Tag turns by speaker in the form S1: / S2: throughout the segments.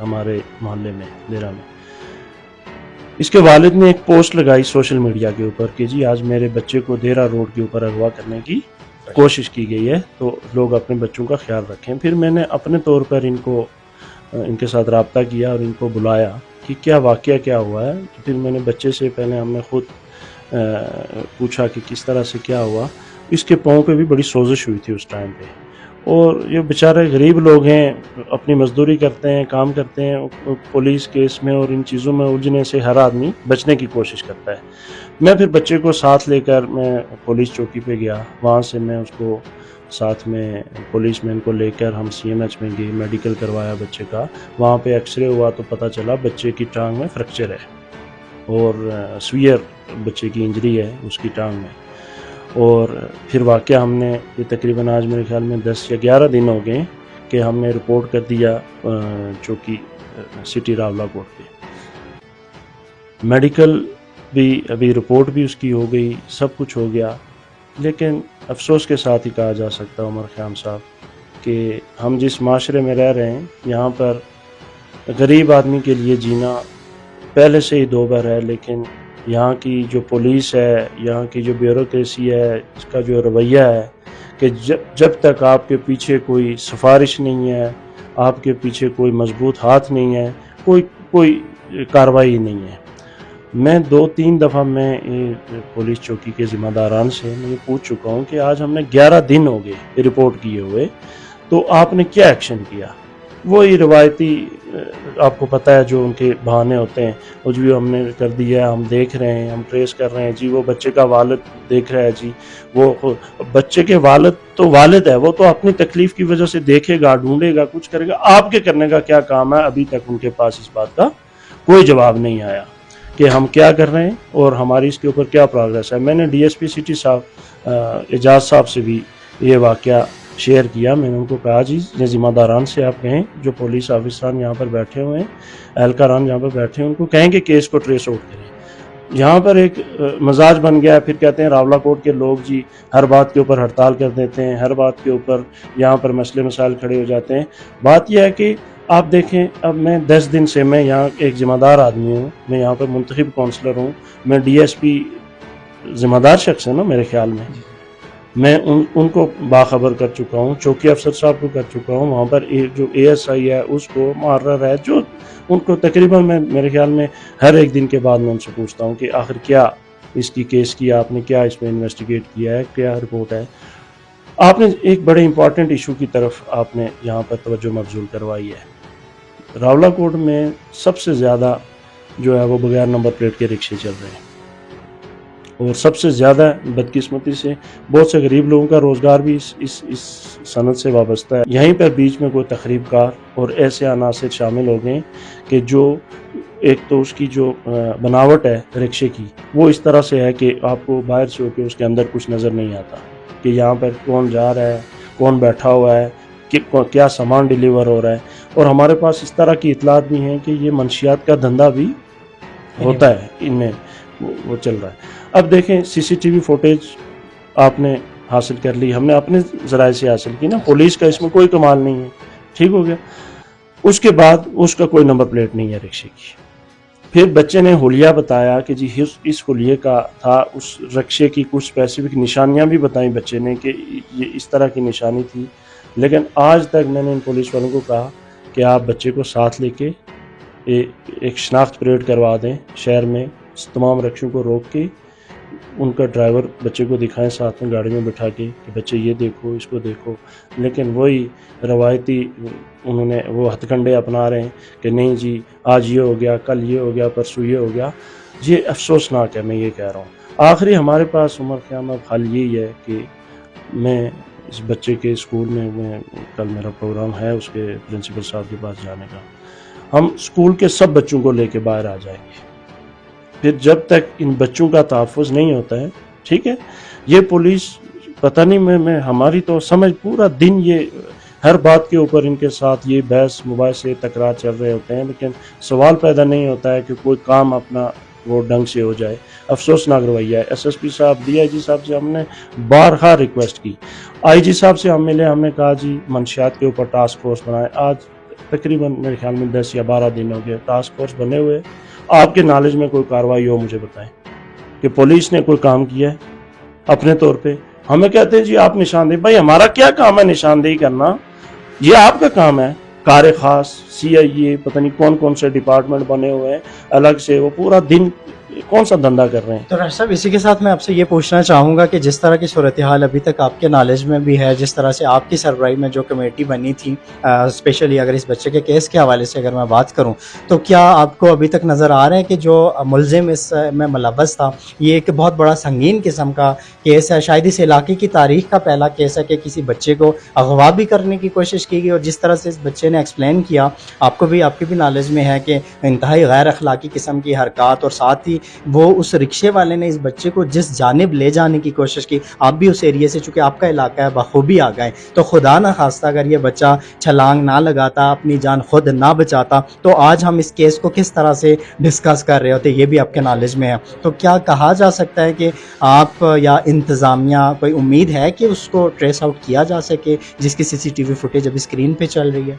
S1: ہمارے محلے میں دیرہ میں. اس کے والد نے ایک پوسٹ لگائی سوشل میڈیا کے اوپر کہ جی آج میرے بچے کو دیرہ روڈ کے اوپر اغوا کرنے کی کوشش کی گئی ہے، تو لوگ اپنے بچوں کا خیال رکھیں. پھر میں نے اپنے طور پر ان کے ساتھ رابطہ کیا اور ان کو بلایا کہ کیا واقعہ کیا ہوا ہے. پھر میں نے بچے سے پہلے ہم نے خود پوچھا کہ کس طرح سے کیا ہوا. اس کے پاؤں پہ بھی بڑی سوزش ہوئی تھی اس ٹائم پہ، اور یہ بیچارے غریب لوگ ہیں، اپنی مزدوری کرتے ہیں، کام کرتے ہیں. پولیس کیس میں اور ان چیزوں میں الجھنے سے ہر آدمی بچنے کی کوشش کرتا ہے. میں پھر بچے کو ساتھ لے کر میں پولیس چوکی پہ گیا. وہاں سے میں اس کو ساتھ میں پولیس مین کو لے کر ہم CMH میں گئے، میڈیکل کروایا بچے کا. وہاں پہ ایکس رے ہوا تو پتہ چلا بچے کی ٹانگ میں فریکچر ہے اور سویئر بچے کی انجری ہے اس کی ٹانگ میں. اور پھر واقعہ ہم نے یہ تقریباً آج میرے خیال میں 10 یا 11 دن ہو گئے کہ ہم نے رپورٹ کر دیا چوکی سٹی راولاکوٹ پہ. میڈیکل بھی ابھی رپورٹ بھی اس کی ہو گئی، سب کچھ ہو گیا. لیکن افسوس کے ساتھ ہی کہا جا سکتا عمر خیام صاحب کہ ہم جس معاشرے میں رہ رہے ہیں یہاں پر غریب آدمی کے لیے جینا پہلے سے ہی دو بر ہے. لیکن یہاں کی جو پولیس ہے، یہاں کی جو بیوروکریسی ہے، اس کا جو رویہ ہے کہ جب تک آپ کے پیچھے کوئی سفارش نہیں ہے، آپ کے پیچھے کوئی مضبوط ہاتھ نہیں ہے، کوئی کارروائی نہیں ہے. میں 2-3 دفعہ میں پولیس چوکی کے ذمہ داران سے میں یہ پوچھ چکا ہوں کہ آج ہم نے 11 دن ہو گئے رپورٹ کیے ہوئے، تو آپ نے کیا ایکشن کیا؟ وہی روایتی آپ کو پتہ ہے جو ان کے بہانے ہوتے ہیں، وہ جو ہم نے کر دیا ہے، ہم دیکھ رہے ہیں، ہم ٹریس کر رہے ہیں. جی وہ بچے کا والد دیکھ رہا ہے، جی وہ بچے کے والد تو والد ہے، وہ تو اپنی تکلیف کی وجہ سے دیکھے گا، ڈھونڈے گا، کچھ کرے گا. آپ کے کرنے کا کیا کام ہے؟ ابھی تک ان کے پاس اس بات کا کوئی جواب نہیں آیا کہ ہم کیا کر رہے ہیں اور ہماری اس کے اوپر کیا پروگریس ہے. میں نے DSP سٹی صاحب اعجاز صاحب سے بھی یہ واقعہ شیئر کیا. میں نے ان کو کہا جی یہ ذمہ داران سے آپ کہیں، جو پولیس آفیسران یہاں پر بیٹھے ہوئے ہیں، اہلکاران یہاں پر بیٹھے ہیں، ان کو کہیں کہ کیس کو ٹریس آؤٹ کریں. یہاں پر ایک مزاج بن گیا ہے، پھر کہتے ہیں راولاکوٹ کے لوگ جی ہر بات کے اوپر ہڑتال کر دیتے ہیں، ہر بات کے اوپر یہاں پر مسئلے مسائل کھڑے ہو جاتے ہیں. بات یہ ہے کہ آپ دیکھیں، اب میں 10 دن سے میں یہاں ایک ذمہ دار آدمی ہوں، میں یہاں پر منتخب کونسلر ہوں، میں DSP ذمہ دار شخص ہے نا میرے خیال میں ان کو باخبر کر چکا ہوں، چوکی افسر صاحب کو کر چکا ہوں، وہاں پر جو ASI ہے اس کو، مقرر ہے جو ان کو تقریباً میں میرے خیال میں ہر ایک دن کے بعد میں ان سے پوچھتا ہوں کہ آخر کیا اس کی کیس کیا آپ نے، کیا اس میں انویسٹیگیٹ کیا ہے، کیا رپورٹ ہے. آپ نے ایک بڑے امپورٹنٹ ایشو کی طرف آپ نے یہاں پر توجہ مبذول کروائی ہے. راولاکوٹ میں سب سے زیادہ جو ہے وہ بغیر نمبر پلیٹ کے رکشے چل رہے ہیں، اور سب سے زیادہ بدقسمتی سے بہت سے غریب لوگوں کا روزگار بھی اس صنعت سے وابستہ ہے. یہیں پر بیچ میں کوئی تخریب کار اور ایسے عناصر شامل ہو گئے کہ جو ایک تو اس کی جو بناوٹ ہے رکشے کی وہ اس طرح سے ہے کہ آپ کو باہر سے ہو کے اس کے اندر کچھ نظر نہیں آتا کہ یہاں پر کون جا رہا ہے، کون بیٹھا ہوا ہے، کیا سامان ڈیلیور ہو رہا ہے. اور ہمارے پاس اس طرح کی اطلاعات بھی ہیں کہ یہ منشیات کا دھندا بھی ہوتا ہے، ان میں وہ چل رہا ہے. اب دیکھیں CCTV فوٹیج آپ نے حاصل کر لی، ہم نے اپنے ذرائع سے حاصل کی نا، پولیس کا اس میں کوئی کمال نہیں ہے، ٹھیک ہو گیا. اس کے بعد اس کا کوئی نمبر پلیٹ نہیں ہے رکشے کی. پھر بچے نے حلیہ بتایا کہ جی اس حلیے کا تھا، اس رکشے کی کچھ اسپیسیفک نشانیاں بھی بتائیں بچے نے کہ یہ اس طرح کی نشانی تھی. لیکن آج تک میں نے ان پولیس والوں کو کہا کہ آپ بچے کو ساتھ لے کے ایک شناخت پریڈ کروا دیں شہر میں، تمام رکشوں کو روک کے ان کا ڈرائیور بچے کو دکھائیں ساتھ میں گاڑی میں بٹھا کے کہ بچے یہ دیکھو، اس کو دیکھو. لیکن وہی روایتی انہوں نے وہ ہتھ کنڈے اپنا رہے ہیں کہ نہیں جی آج یہ ہو گیا، کل یہ ہو گیا، پرسوں یہ ہو گیا. یہ افسوسناک ہے، میں یہ کہہ رہا ہوں. آخری ہمارے پاس عمر خیام حل یہی ہے کہ میں اس بچے کے اسکول میں کل میرا پروگرام ہے اس کے پرنسپل صاحب کے پاس جانے کا، ہم اسکول کے سب بچوں کو لے کے باہر آ جائیں گے. پھر جب تک ان بچوں کا تحفظ نہیں ہوتا ہے، ٹھیک ہے، یہ پولیس پتہ نہیں میں ہماری تو سمجھ پورا دن یہ ہر بات کے اوپر ان کے ساتھ یہ بحث مباحثے تکرار چل رہے ہوتے ہیں، لیکن سوال پیدا نہیں ہوتا ہے کہ کوئی کام اپنا وہ ڈھنگ سے ہو جائے. افسوسناک رویہ ہے. SSP صاحب، DIG صاحب سے ہم نے بارہا ریکویسٹ کی، IG صاحب سے ہم ملے، ہم نے کہا جی منشیات کے اوپر ٹاسک فورس بنائے. آج تقریباً میرے خیال میں 10 یا 12 دن ہو گئے ٹاسک فورس بنے ہوئے. آپ کے نالج میں کوئی کارروائی ہو مجھے بتائیں کہ پولیس نے کوئی کام کیا ہے اپنے طور پہ. ہمیں کہتے ہیں جی آپ نشاندہی. بھائی ہمارا کیا کام ہے نشاندہی کرنا؟ یہ آپ کا کام ہے. کار خاص CIA پتہ نہیں کون کون سے ڈپارٹمنٹ بنے ہوئے ہیں الگ سے, وہ پورا دن کون سا دھندا کر رہے ہیں.
S2: تو راجہ صاحب اسی کے ساتھ میں آپ سے یہ پوچھنا چاہوں گا کہ جس طرح کی صورتحال ابھی تک آپ کے نالج میں بھی ہے, جس طرح سے آپ کی سربراہی میں جو کمیٹی بنی تھی اسپیشلی اگر اس بچے کے کیس کے حوالے سے اگر میں بات کروں, تو کیا آپ کو ابھی تک نظر آ رہا ہے کہ جو ملزم اس میں ملوث تھا یہ ایک بہت بڑا سنگین قسم کا کیس ہے, شاید اس علاقے کی تاریخ کا پہلا کیس ہے کہ کسی بچے کو اغوا بھی کرنے کی کوشش کی گئی, اور جس طرح سے اس بچے نے ایکسپلین کیا آپ کو بھی, آپ کے بھی نالج میں ہے کہ انتہائی غیر اخلاقی قسم کی حرکات, اور ساتھ ہی وہ اس رکشے والے نے اس بچے کو جس جانب لے جانے کی کوشش کی, آپ بھی اس ایریے سے چونکہ آپ کا علاقہ ہے بخوبی آ گئے, تو خدا نہ خواستہ اگر یہ بچہ چھلانگ نہ لگاتا, اپنی جان خود نہ بچاتا, تو آج ہم اس کیس کو کس طرح سے ڈسکس کر رہے ہوتے, یہ بھی آپ کے نالج میں ہے. تو کیا کہا جا سکتا ہے کہ آپ یا انتظامیہ کوئی امید ہے کہ اس کو ٹریس آؤٹ کیا جا سکے جس کی CCTV فوٹیج ابھی اسکرین پہ چل رہی ہے؟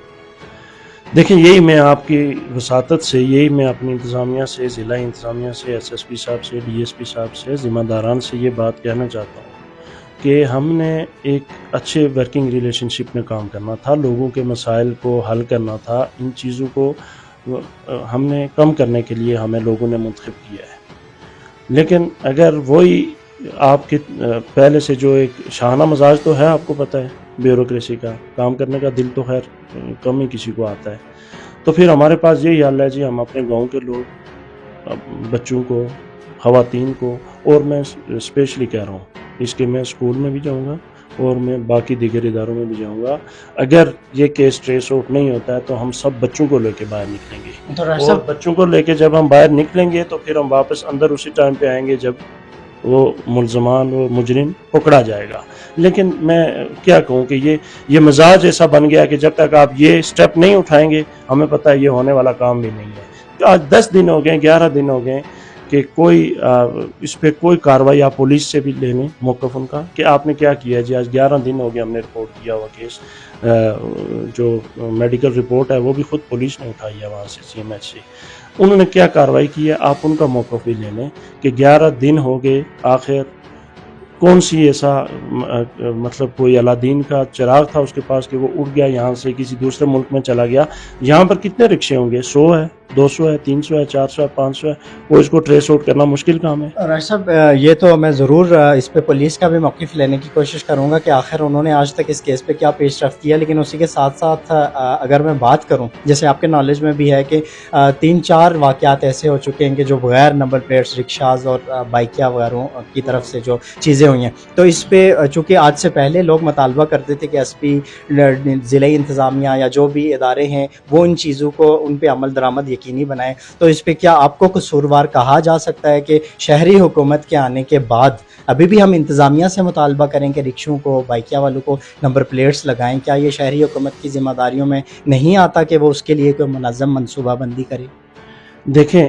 S1: دیکھیں یہی میں آپ کی وساطت سے, یہی میں اپنی انتظامیہ سے, ضلع انتظامیہ سے, SSP صاحب سے, DSP صاحب سے, ذمہ داران سے یہ بات کہنا چاہتا ہوں کہ ہم نے ایک اچھے ورکنگ ریلیشن شپ میں کام کرنا تھا, لوگوں کے مسائل کو حل کرنا تھا. ان چیزوں کو ہم نے کم کرنے کے لیے ہمیں لوگوں نے منتخب کیا ہے. لیکن اگر وہی آپ کے پہلے سے جو ایک شاہانہ مزاج تو ہے, آپ کو پتہ ہے بیوروکریسی کا, کام کرنے کا دل تو خیر کم ہی کسی کو آتا ہے, تو پھر ہمارے پاس یہی حل ہے جی, ہم اپنے گاؤں کے لوگ, بچوں کو, خواتین کو, اور میں اسپیشلی کہہ رہا ہوں اس کے میں اسکول میں بھی جاؤں گا اور میں باقی دیگر اداروں میں بھی جاؤں گا, اگر یہ کیس ٹریس آؤٹ نہیں ہوتا ہے تو ہم سب بچوں کو لے کے باہر نکلیں گے, اور بچوں کو لے کے جب ہم باہر نکلیں گے تو پھر ہم واپس اندر اسی ٹائم پہ آئیں گے جب وہ ملزمان, وہ مجرم پکڑا جائے گا. لیکن میں کیا کہوں کہ یہ مزاج ایسا بن گیا کہ جب تک آپ یہ سٹیپ نہیں اٹھائیں گے, ہمیں پتہ ہے یہ ہونے والا کام بھی نہیں ہے. آج 10 دن ہو گئے, 11 دن ہو گئے کہ کوئی اس پہ کوئی کارروائی آپ پولیس سے بھی لے لیں موقف ان کا کہ آپ نے کیا کیا جی. آج 11 دن ہو گئے ہم نے رپورٹ کیا ہوا کیس, جو میڈیکل رپورٹ ہے وہ بھی خود پولیس نے اٹھائی ہے وہاں سے, CMH سے. انہوں نے کیا کارروائی کی ہے آپ ان کا موقف بھی لے لیں کہ 11 دن ہو گئے, آخر کون سی ایسا مطلب کوئی الادین کا چراغ تھا اس کے پاس کہ وہ اڑ گیا یہاں سے کسی دوسرے ملک میں چلا گیا. یہاں پر کتنے رکشے ہوں گے, 100 ہے, 200 ہے, 300 ہے, 400 ہے, 500 ہے, وہ اس کو ٹریس آؤٹ کرنا مشکل کام ہے.
S2: راجہ صاحب یہ تو میں ضرور اس پہ پولیس کا بھی موقف لینے کی کوشش کروں گا کہ آخر انہوں نے آج تک اس کیس پہ کیا پیش رفت کیا, لیکن اسی کے ساتھ ساتھ اگر میں بات کروں جیسے آپ کے نالج میں بھی ہے کہ 3-4 واقعات ایسے ہو چکے ہیں کہ جو بغیر نمبر پلیٹس رکشاز اور بائکیا وغیرہ کی طرف سے جو چیزیں ہوئی ہیں, تو اس پہ چونکہ آج سے پہلے لوگ مطالبہ کرتے تھے کہ SP, ضلعی انتظامیہ یا جو بھی ادارے ہیں وہ ان چیزوں کو ان پہ عمل درآمد یقینی بنائیں, تو اس پہ کیا آپ کو قصوروار کہا جا سکتا ہے کہ شہری حکومت کے آنے کے بعد ابھی بھی ہم انتظامیہ سے مطالبہ کریں کہ رکشوں کو, بائکیا والوں کو نمبر پلیٹس لگائیں؟ کیا یہ شہری حکومت کی ذمہ داریوں میں نہیں آتا کہ وہ اس کے لیے کوئی منظم منصوبہ بندی کرے؟
S1: دیکھیں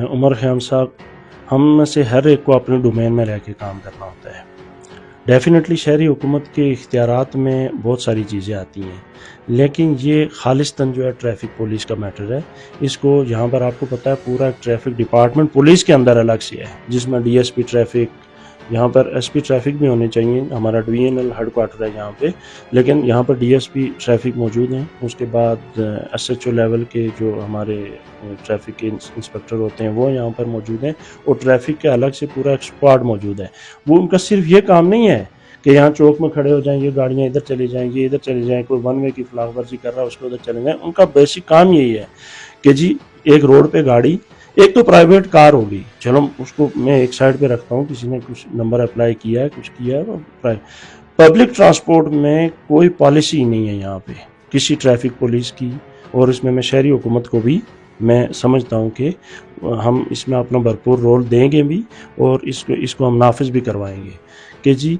S1: عمر خیام صاحب, ہم میں سے ہر ایک کو اپنے ڈومین میں رہ کے کام کرنا ہوتا ہے. ڈیفینیٹلی شہری حکومت کے اختیارات میں بہت ساری چیزیں آتی ہیں, لیکن یہ خالصتاً جو ہے ٹریفک پولیس کا میٹر ہے. اس کو یہاں پر آپ کو پتہ ہے پورا ٹریفک ڈپارٹمنٹ پولیس کے اندر الگ سے ہے, جس میں DSP ٹریفک, یہاں پر SP ٹریفک بھی ہونے چاہیے, ہمارا ڈویژنل ہیڈ کوارٹر ہے یہاں پہ, لیکن یہاں پر DSP ٹریفک موجود ہیں. اس کے بعد SHO لیول کے جو ہمارے ٹریفک کے انسپکٹر ہوتے ہیں وہ یہاں پر موجود ہیں, اور ٹریفک کے الگ سے پورا ایک اسکواڈ موجود ہے. وہ ان کا صرف یہ کام نہیں ہے کہ یہاں چوک میں کھڑے ہو جائیں, یہ گاڑیاں ادھر چلی جائیں, یہ ادھر چلی جائیں, کوئی 1 وے کی خلاف ورزی کر رہا ہے اس کو ادھر چلے جائیں. ان کا بیسک کام یہی ہے کہ جی ایک روڈ پہ گاڑی, ایک تو پرائیویٹ کار ہوگی, چلو اس کو میں ایک سائڈ پہ رکھتا ہوں, کسی نے کچھ نمبر اپلائی کیا ہے, کچھ کیا ہے. پبلک ٹرانسپورٹ میں کوئی پالیسی نہیں ہے یہاں پہ کسی ٹریفک پولیس کی, اور اس میں شہری حکومت کو بھی میں سمجھتا ہوں کہ ہم اس میں اپنا بھرپور رول دیں گے بھی, اور اس کو ہم نافذ بھی کروائیں گے کہ جی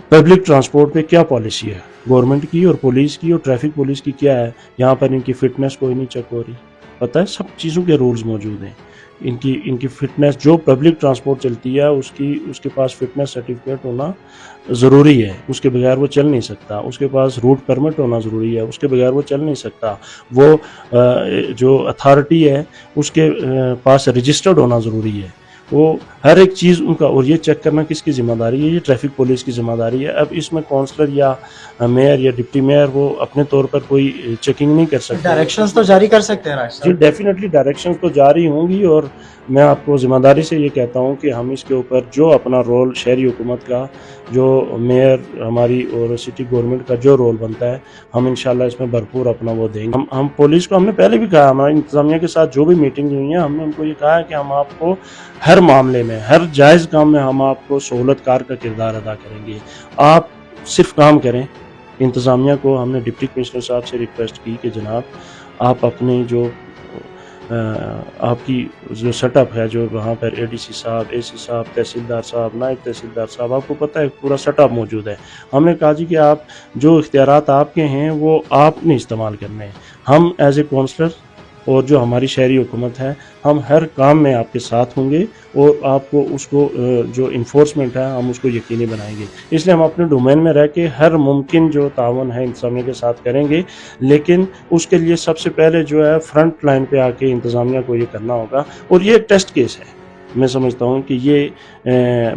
S1: پبلک ٹرانسپورٹ پہ کیا پالیسی ہے گورنمنٹ کی اور پولیس کی, اور ٹریفک پولیس کی کیا ہے. یہاں پر ان کی فٹنس کوئی نہیں چیک ہو رہی, پتہ ہے سب چیزوں کے رولز موجود ہیں ان کی فٹنس، جو پبلک ٹرانسپورٹ چلتی ہے اس کے پاس فٹنس سرٹیفکیٹ ہونا ضروری ہے، اس کے بغیر وہ چل نہیں سکتا، اس کے پاس روٹ پرمٹ ہونا ضروری ہے، اس کے بغیر وہ چل نہیں سکتا، وہ جو اتھارٹی ہے اس کے پاس رجسٹرڈ ہونا ضروری ہے، وہ ہر ایک چیز ان کا، اور یہ چیک کرنا کس کی ذمہ داری ہے؟ یہ ٹریفک پولیس کی ذمہ داری ہے۔ اب اس میں کونسلر یا میئر یا ڈپٹی میئر وہ اپنے طور پر کوئی چیکنگ نہیں کر سکتے۔
S2: ڈائریکشنز تو جاری کر سکتے ہیں راج
S1: جی ڈیفینیٹلی ڈائریکشنز تو جاری ہوں گی، اور میں آپ کو ذمہ داری سے یہ کہتا ہوں کہ ہم اس کے اوپر جو اپنا رول شہری حکومت کا، جو میئر ہماری اور سٹی گورنمنٹ کا جو رول بنتا ہے، ہم انشاءاللہ اس میں بھرپور اپنا وہ دیں گے۔ ہم پولیس کو، ہم نے پہلے بھی کہا، ہماری انتظامیہ کے ساتھ جو بھی میٹنگ ہوئی ہیں، ہم نے ان کو یہ کہا ہے کہ ہم آپ کو ہر معاملے میں، ہر جائز کام میں ہم آپ کو سہولت کار کا کردار ادا کریں گے، آپ صرف کام کریں۔ انتظامیہ کو ہم نے ڈپٹی کمشنر صاحب سے ریکویسٹ کی کہ جناب آپ اپنی جو آپ کی جو سیٹ اپ ہے، جو وہاں پر اے ڈی سی صاحب، اے سی صاحب، تحصیلدار صاحب، نائب تحصیلدار صاحب، آپ کو پتہ ہے پورا سیٹ اپ موجود ہے۔ ہم نے کہا جی کہ آپ جو اختیارات آپ کے ہیں وہ آپ نے استعمال کرنے ہیں، ہم ایز اے کونسلر اور جو ہماری شہری حکومت ہے، ہم ہر کام میں آپ کے ساتھ ہوں گے، اور آپ کو اس کو جو انفورسمنٹ ہے ہم اس کو یقینی بنائیں گے۔ اس لیے ہم اپنے ڈومین میں رہ کے ہر ممکن جو تعاون ہے انتظامیہ کے ساتھ کریں گے، لیکن اس کے لیے سب سے پہلے جو ہے فرنٹ لائن پہ آ کے انتظامیہ کو یہ کرنا ہوگا، اور یہ ایک ٹیسٹ کیس ہے۔ میں سمجھتا ہوں کہ یہ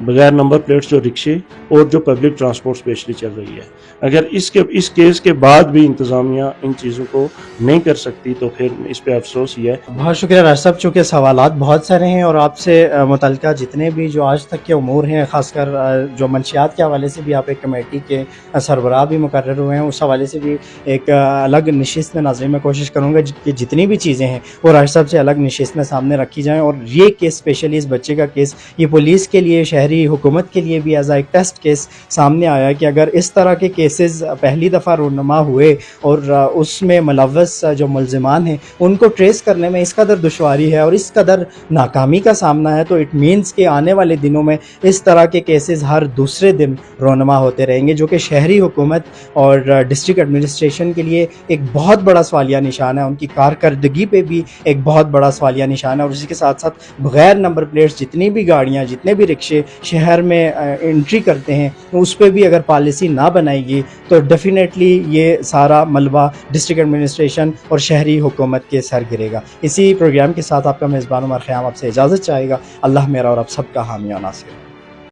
S1: بغیر نمبر پلیٹس جو رکشے اور جو پبلک ٹرانسپورٹ اسپیشلی چل رہی ہے، اگر اس کیس کے بعد بھی انتظامیہ ان چیزوں کو نہیں کر سکتی تو پھر اس پہ افسوس ہی ہے۔
S2: بہت شکریہ راج صاحب، چونکہ سوالات بہت سارے ہیں اور آپ سے متعلقہ جتنے بھی جو آج تک کے امور ہیں، خاص کر جو منشیات کے حوالے سے بھی آپ ایک کمیٹی کے سربراہ بھی مقرر ہوئے ہیں، اس حوالے سے بھی ایک الگ نشست میں ناظرین میں کوشش کروں گا کہ جتنی بھی چیزیں ہیں وہ راج صاحب سے الگ نشست میں سامنے رکھی جائیں، اور یہ کیس اسپیشلی اس بچے کا کیس، یہ پولیس کے لیے، شہری حکومت کے لیے بھی ایز ایک ٹیسٹ کیس سامنے آیا کہ اگر اس طرح کے کیسز پہلی دفعہ رونما ہوئے اور اس میں ملوث جو ملزمان ہیں ان کو ٹریس کرنے میں اس قدر دشواری ہے اور اس قدر ناکامی کا سامنا ہے، تو اٹ مینس کہ آنے والے دنوں میں اس طرح کے کیسز ہر دوسرے دن رونما ہوتے رہیں گے، جو کہ شہری حکومت اور ڈسٹرکٹ ایڈمنسٹریشن کے لیے ایک بہت بڑا سوالیہ نشان ہے، ان کی کارکردگی پہ بھی ایک بہت بڑا سوالیہ نشان ہے۔ اور اسی کے ساتھ ساتھ بغیر نمبر پلیٹس جتنی بھی گاڑیاں، جتنے بھی رکشے شہر میں انٹری کرتے ہیں، اس پہ بھی اگر پالیسی نہ بنائے گی تو ڈیفینیٹلی یہ سارا ملبہ ڈسٹرکٹ ایڈمنسٹریشن اور شہری حکومت کے سر گرے گا۔ اسی پروگرام کے ساتھ آپ کا میزبان عمر خیام آپ سے اجازت چاہے گا۔ اللہ میرا اور آپ سب کا حامی و ناصر۔